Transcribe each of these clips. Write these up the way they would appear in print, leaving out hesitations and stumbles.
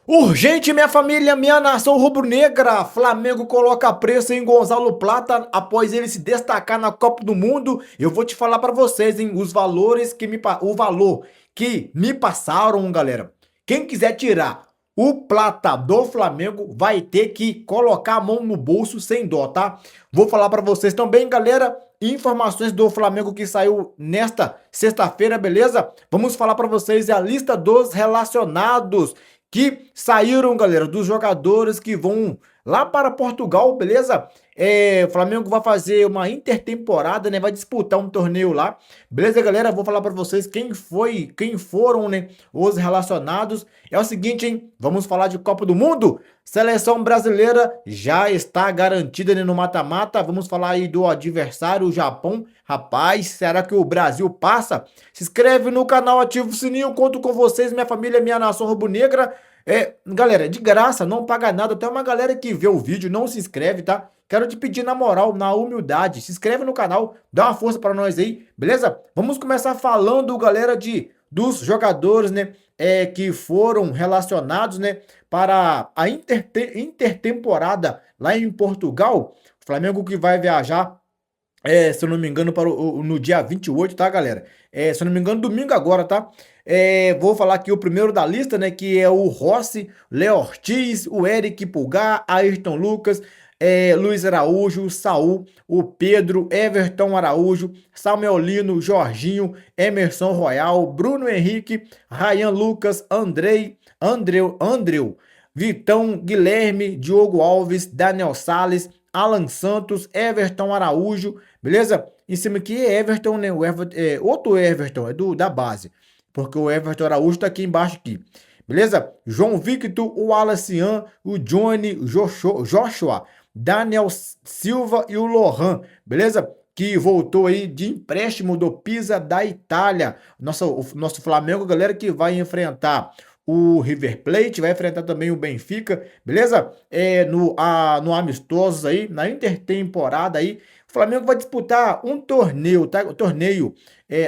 Urgente, minha família, minha nação rubro-negra. Flamengo coloca preço em Gonzalo Plata após ele se destacar na Copa do Mundo. Eu vou te falar para vocês, hein, o valor que me passaram, galera. Quem quiser tirar o Plata do Flamengo vai ter que colocar a mão no bolso sem dó, tá? Vou falar para vocês também, galera, informações do Flamengo que saiu nesta sexta-feira, beleza? Vamos falar para vocês a lista dos relacionados que saíram, galera, dos jogadores que vão lá para Portugal, beleza? O Flamengo vai fazer uma intertemporada, né? Vai disputar um torneio lá, beleza, galera? Vou falar para vocês quem foram, né? Os relacionados. É o seguinte, hein? Vamos falar de Copa do Mundo. Seleção brasileira já está garantida, né, no mata-mata. Vamos falar aí do adversário, o Japão. Rapaz, será que o Brasil passa? Se inscreve no canal, ativa o sininho, conto com vocês, minha família, minha nação rubro-negra. Galera, de graça, não paga nada. Tem uma galera que vê o vídeo, não se inscreve, tá? Quero te pedir na moral, na humildade, se inscreve no canal, dá uma força para nós aí, beleza? Vamos começar falando, galera, dos jogadores, né, que foram relacionados, né, para a intertemporada lá em Portugal. O Flamengo que vai viajar, se eu não me engano, no dia 28, tá, galera? Se eu não me engano, domingo agora, tá? Vou falar aqui o primeiro da lista, né? Que é o Rossi, Léo Ortiz, o Eric Pulgar, Ayrton Lucas, Luiz Araújo, Saul, o Pedro, Everton Araújo, Samuel Lino, Jorginho, Emerson Royal, Bruno Henrique, Ryan Lucas, Andreu, Vitão, Guilherme, Diogo Alves, Daniel Sales, Alan Santos, Everton Araújo, beleza? Em cima aqui é Everton, né? Outro Everton, da base. Porque o Everton Araújo tá aqui embaixo aqui. Beleza? João Victor, o Alacian, o Johnny, o Joshua, Daniel Silva e o Lohan. Beleza? Que voltou aí de empréstimo do Pisa da Itália. O nosso Flamengo, galera, que vai enfrentar o River Plate, vai enfrentar também o Benfica, beleza? No amistosos aí, na intertemporada aí, o Flamengo vai disputar um torneio, tá? O torneio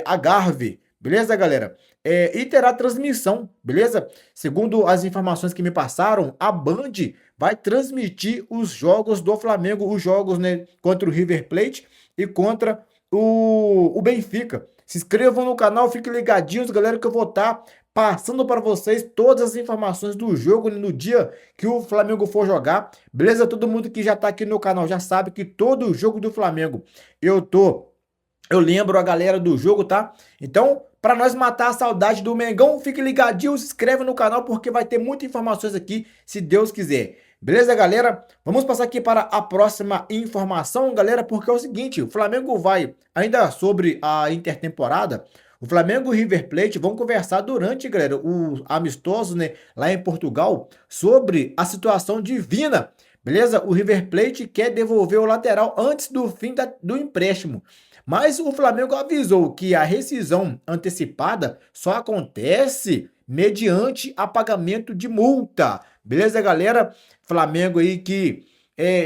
Algarve, beleza, galera? E terá transmissão, beleza? Segundo as informações que me passaram, a Band vai transmitir os jogos do Flamengo, os jogos, né, contra o River Plate e contra o Benfica. Se inscrevam no canal, fiquem ligadinhos, galera, que eu vou estar passando para vocês todas as informações do jogo no dia que o Flamengo for jogar. Beleza? Todo mundo que já tá aqui no canal já sabe que todo jogo do Flamengo eu lembro a galera do jogo, tá? Então, para nós matar a saudade do Mengão, fique ligadinho, se inscreve no canal porque vai ter muitas informações aqui, se Deus quiser. Beleza, galera? Vamos passar aqui para a próxima informação, galera, porque é o seguinte, o Flamengo vai, ainda sobre a intertemporada, o Flamengo e o River Plate vão conversar durante, galera, o amistoso, né, lá em Portugal, sobre a situação divina. Beleza? O River Plate quer devolver o lateral antes do fim do empréstimo. Mas o Flamengo avisou que a rescisão antecipada só acontece mediante a pagamento de multa. Beleza, galera? Flamengo aí que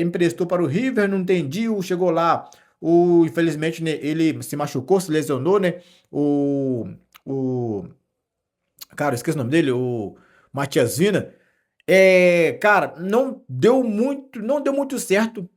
emprestou para o River, não entendi, chegou lá, infelizmente, né, ele se machucou, se lesionou, né? O cara, eu esqueci o nome dele, o Matias Vina. Cara, não deu muito certo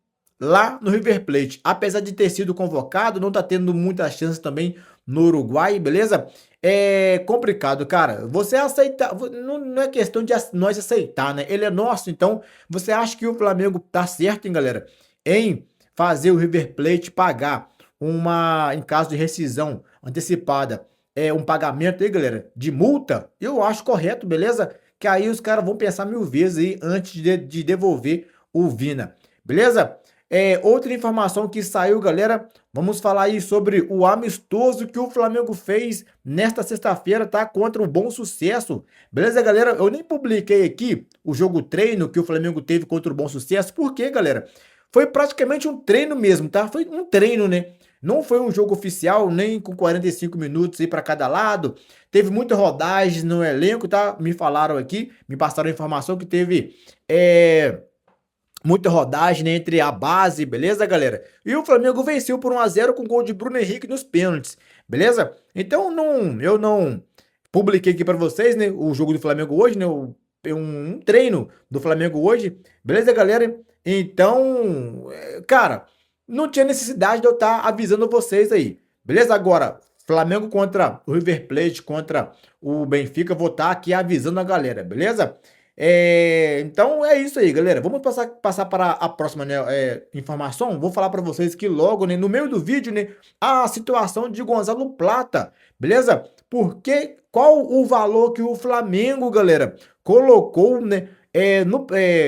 lá no River Plate. Apesar de ter sido convocado, não tá tendo muita chance também no Uruguai, beleza? É complicado, cara. Você aceitar, não é questão de nós aceitar, né? Ele é nosso, então você acha que o Flamengo tá certo, hein, galera? Em fazer o River Plate pagar em caso de rescisão antecipada, um pagamento aí, galera, de multa? Eu acho correto, beleza? Que aí os caras vão pensar mil vezes aí antes de devolver o Vina, beleza? Outra informação que saiu, galera, vamos falar aí sobre o amistoso que o Flamengo fez nesta sexta-feira, tá? Contra o Bom Sucesso, beleza, galera? Eu nem publiquei aqui o jogo treino que o Flamengo teve contra o Bom Sucesso, porque, galera, foi praticamente um treino mesmo, tá? Foi um treino, né? Não foi um jogo oficial, nem com 45 minutos aí para cada lado. Teve muita rodagem no elenco, tá? Me falaram aqui, me passaram a informação que teve muita rodagem, né, entre a base, beleza, galera? E o Flamengo venceu por 1-0 com gol de Bruno Henrique nos pênaltis, beleza? Então eu não publiquei aqui para vocês, né, o jogo do Flamengo hoje, né? um treino do Flamengo hoje, beleza, galera? Então, cara, não tinha necessidade de eu estar avisando vocês aí, beleza? Agora, Flamengo contra o River Plate, contra o Benfica, vou estar aqui avisando a galera, beleza? Então é isso aí, galera. Vamos passar para a próxima, né, informação. Vou falar para vocês que logo, né, no meio do vídeo, né, a situação de Gonzalo Plata, beleza? Porque qual o valor que o Flamengo, galera, colocou, né?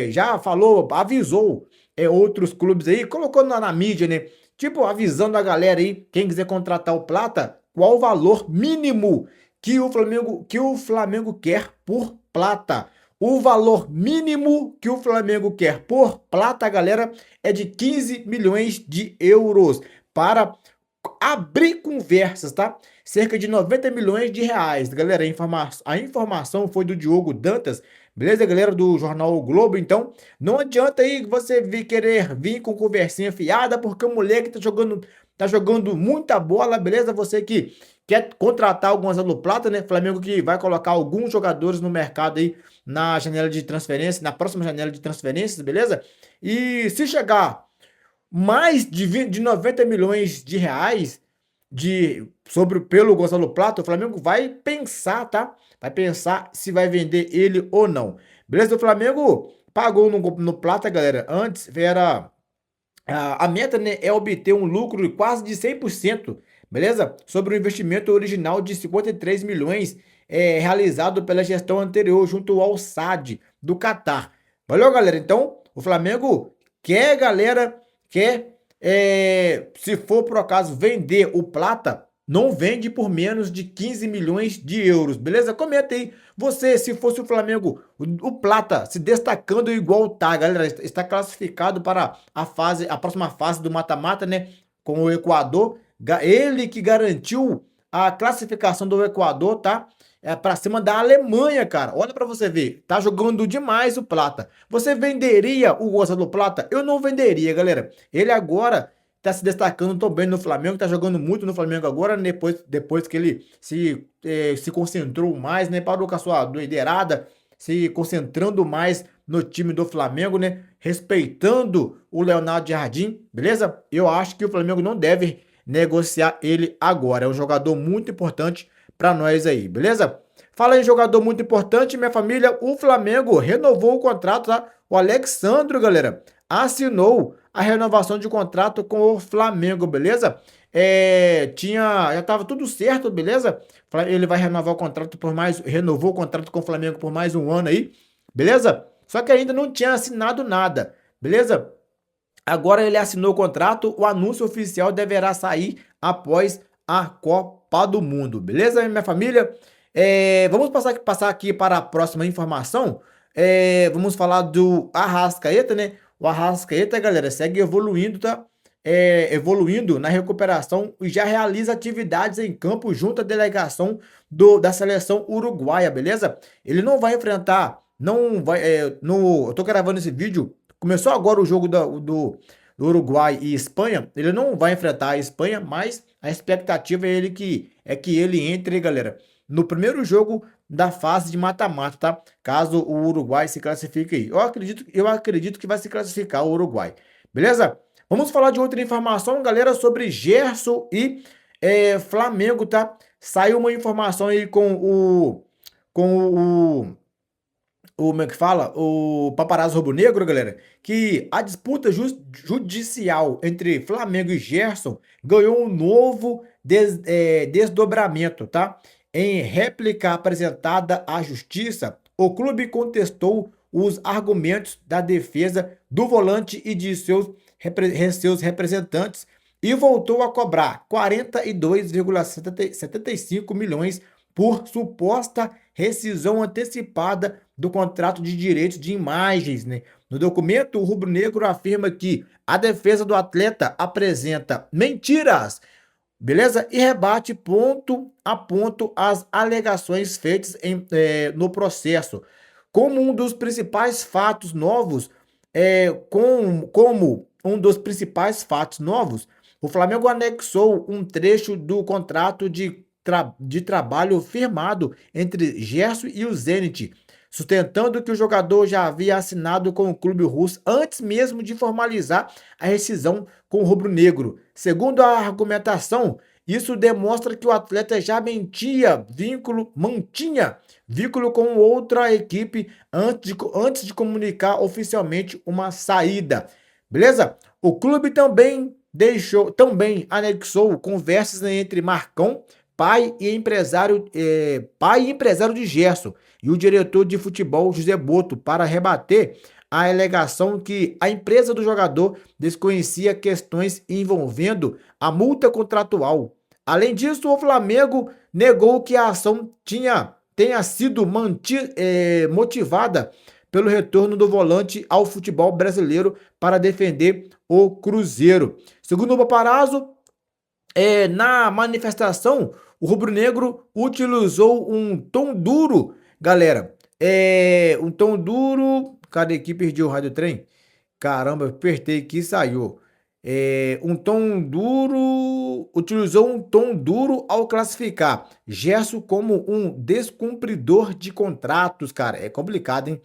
Já falou, avisou outros clubes aí, colocou na mídia, né? Tipo, avisando a galera aí, quem quiser contratar o Plata, qual o valor mínimo que o Flamengo quer por Plata. O valor mínimo que o Flamengo quer por Plata, galera, é de 15 milhões de euros para abrir conversas, tá? Cerca de 90 milhões de reais. Galera, a informação foi do Diogo Dantas, beleza, galera, do jornal o Globo. Então, não adianta aí você querer vir com conversinha fiada, porque o moleque tá jogando muita bola, beleza? Você que quer contratar o Gonzalo Plata, né? Flamengo que vai colocar alguns jogadores no mercado aí na janela de transferência, na próxima janela de transferências, beleza? E se chegar mais de 90 milhões de reais pelo Gonzalo Plata, o Flamengo vai pensar, tá? Vai pensar se vai vender ele ou não. Beleza? O Flamengo pagou no Plata, galera. Antes era a meta, né, é obter um lucro de quase de 100%, beleza? Sobre o investimento original de 53 milhões realizado pela gestão anterior junto ao SAD do Catar. Valeu, galera? Então, o Flamengo quer, galera, se for por acaso vender o Plata, não vende por menos de 15 milhões de euros, beleza? Comenta aí, você, se fosse o Flamengo, o Plata se destacando igual tá, galera, está classificado para a próxima fase do mata-mata, né, com o Equador, ele que garantiu a classificação do Equador, tá? Para cima da Alemanha, cara. Olha para você ver, tá jogando demais o Plata. Você venderia o Gonzalo Plata? Eu não venderia, galera. Ele agora tá se destacando tão bem no Flamengo, tá jogando muito no Flamengo agora, depois que ele se concentrou mais, né? Parou com a sua doideirada, se concentrando mais no time do Flamengo, né? Respeitando o Leonardo Jardim, beleza? Eu acho que o Flamengo não deve negociar ele agora. É um jogador muito importante para nós aí, beleza? Fala em jogador muito importante, minha família, o Flamengo renovou o contrato, tá? O Alexandro, galera, assinou a renovação de contrato com o Flamengo, beleza? Já tava tudo certo, beleza? Ele vai renovar o contrato renovou o contrato com o Flamengo por mais um ano aí, beleza? Só que ainda não tinha assinado nada, beleza? Agora ele assinou o contrato, o anúncio oficial deverá sair após a Copa do Mundo, beleza, minha família? Vamos passar aqui para a próxima informação. Vamos falar do Arrascaeta, né? O Arrascaeta, galera, segue evoluindo, tá? Evoluindo na recuperação e já realiza atividades em campo junto à delegação da seleção uruguaia, beleza? Ele não vai enfrentar, não vai, eu tô gravando esse vídeo, começou agora o jogo do Uruguai e Espanha, ele não vai enfrentar a Espanha, mas a expectativa é que ele entre, galera, no primeiro jogo da fase de mata-mata, tá? Caso o Uruguai se classifique aí. Eu acredito que vai se classificar o Uruguai. Beleza? Vamos falar de outra informação, galera, sobre Gerson e Flamengo, tá? Saiu uma informação aí como é que fala? O Paparazzo Rubro-Negro, galera, que a disputa judicial entre Flamengo e Gerson ganhou um novo desdobramento, tá? Em réplica apresentada à justiça, o clube contestou os argumentos da defesa do volante e de seus representantes e voltou a cobrar 42,75 milhões por suposta rescisão antecipada do contrato de direitos de imagens, né? No documento, o rubro-negro afirma que a defesa do atleta apresenta mentiras, beleza? E rebate ponto a ponto as alegações feitas no processo. Como um dos principais fatos novos, o Flamengo anexou um trecho do contrato de trabalho firmado entre Gerson e o Zenit sustentando que o jogador já havia assinado com o clube russo antes mesmo de formalizar a rescisão com o rubro-negro. Segundo a argumentação, isso demonstra que o atleta já mantinha vínculo com outra equipe antes de comunicar oficialmente uma saída. Beleza? O clube também anexou conversas entre Marcão, pai e empresário de Gerson, e o diretor de futebol José Boto, para rebater a alegação que a empresa do jogador desconhecia questões envolvendo a multa contratual. Além disso, o Flamengo negou que a ação tenha sido motivada pelo retorno do volante ao futebol brasileiro para defender o Cruzeiro. Segundo o Paparazzo, na manifestação, o rubro-negro utilizou um tom duro, galera. Um tom duro. Cadê aqui? Perdi o rádio trem. Caramba, apertei aqui e saiu. Utilizou um tom duro ao classificar Gerson como um descumpridor de contratos, cara. É complicado, hein?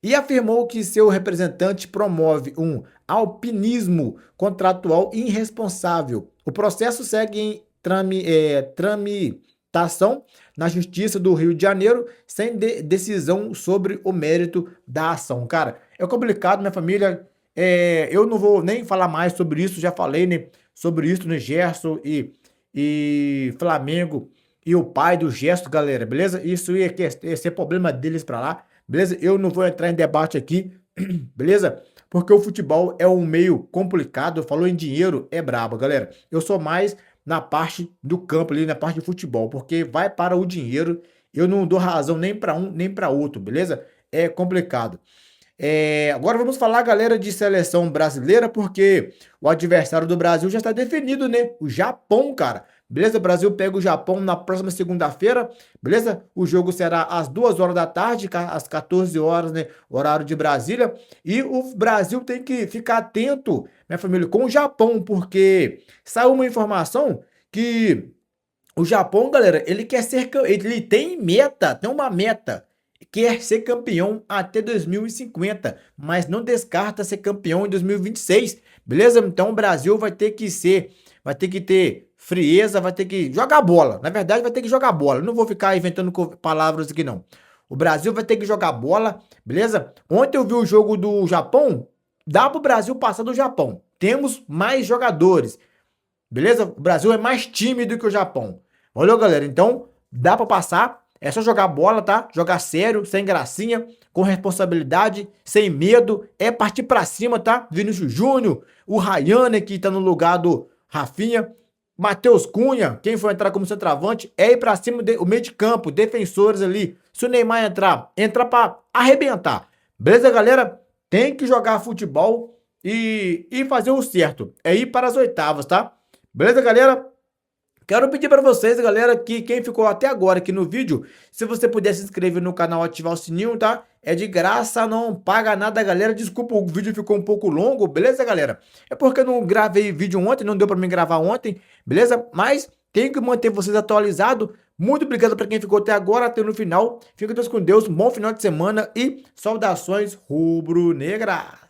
E afirmou que seu representante promove um alpinismo contratual irresponsável. O processo segue em tramitação na Justiça do Rio de Janeiro, sem decisão sobre o mérito da ação. Cara, é complicado, minha família. Eu não vou nem falar mais sobre isso, já falei, né, sobre isso, né, Gerson e Flamengo e o pai do Gerson, galera, beleza? Isso ia ser problema deles pra lá, beleza? Eu não vou entrar em debate aqui, beleza? Porque o futebol é um meio complicado, falou em dinheiro, é brabo, galera. Eu sou mais na parte do campo ali, na parte de futebol, porque vai para o dinheiro, eu não dou razão nem para um, nem para outro, beleza? É complicado. Agora vamos falar, galera, de seleção brasileira, porque o adversário do Brasil já está definido, né? O Japão, cara. Beleza? O Brasil pega o Japão na próxima segunda-feira, beleza? O jogo será às 2 horas da tarde, às 14 horas, né? Horário de Brasília. E o Brasil tem que ficar atento, minha família, com o Japão, porque saiu uma informação que o Japão, galera, ele tem uma meta, quer ser campeão até 2050, mas não descarta ser campeão em 2026, beleza? Então o Brasil vai ter que ter frieza, vai ter que jogar bola. Na verdade, vai ter que jogar bola. Não vou ficar inventando palavras aqui, não. O Brasil vai ter que jogar bola, beleza? Ontem eu vi o jogo do Japão, dá pro Brasil passar do Japão. Temos mais jogadores, beleza? O Brasil é mais tímido que o Japão. Olha, galera, então dá pra passar. É só jogar bola, tá? Jogar sério, sem gracinha, com responsabilidade, sem medo. É partir pra cima, tá? Vinícius Júnior, o Rayane, que tá no lugar do Rafinha, Matheus Cunha, quem for entrar como centroavante, é ir pra cima, o meio de campo, defensores ali. Se o Neymar entra pra arrebentar. Beleza, galera? Tem que jogar futebol e fazer o certo. É ir para as oitavas, tá? Beleza, galera? Quero pedir para vocês, galera, que quem ficou até agora aqui no vídeo, se você puder se inscrever no canal, ativar o sininho, tá? É de graça, não paga nada, galera. Desculpa, o vídeo ficou um pouco longo, beleza, galera? É porque eu não gravei vídeo ontem, não deu para mim gravar ontem, beleza? Mas tenho que manter vocês atualizados. Muito obrigado para quem ficou até agora, até no final. Fica todos com Deus, bom final de semana e saudações rubro-negras.